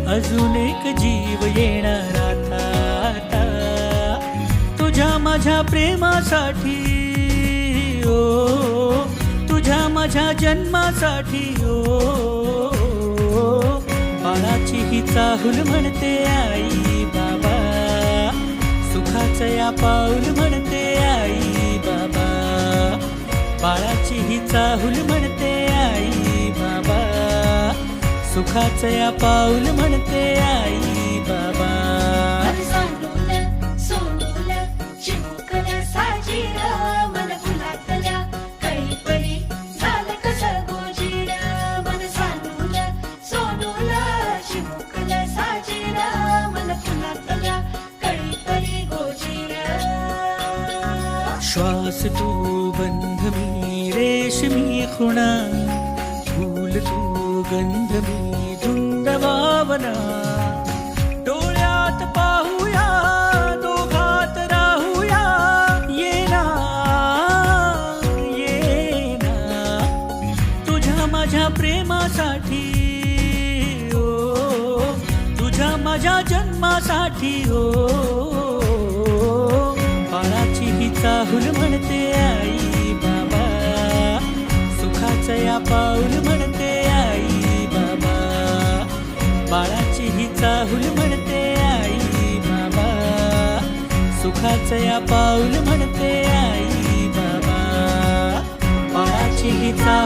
अजून एक जीव येणार आता तुझ्या माझ्या प्रेमासाठी ओ, तुझ्या माझ्या जन्मासाठी ओ, बाळाची ही चाहूल म्हणते आई बाबा, सुखाचं या पाऊल म्हणते आई बाबा, बाळाची ही चाहूल म्हणते आई बाबा, सुखाचं या पाऊल म्हणते आई बाबा. श्वास तू गंध मी रेशमी खुणा, फूल तू गंध मी धुंद भावना, डोळ्यात पाहूया दोघात राहूया, ये ना ये ना तुझ्या माझ्या प्रेमासाठी ओ, तुझ्या माझ्या जन्मासाठी ओ, बाळाची ही चाहूल म्हणते आई बाबा, सुखाचं या पाऊल म्हणते आई बाबा, बाळाची ही चाहूल म्हणते आई बाबा, सुखाचं या पाऊल म्हणते आई बाबा, बाळाची ही चाहूल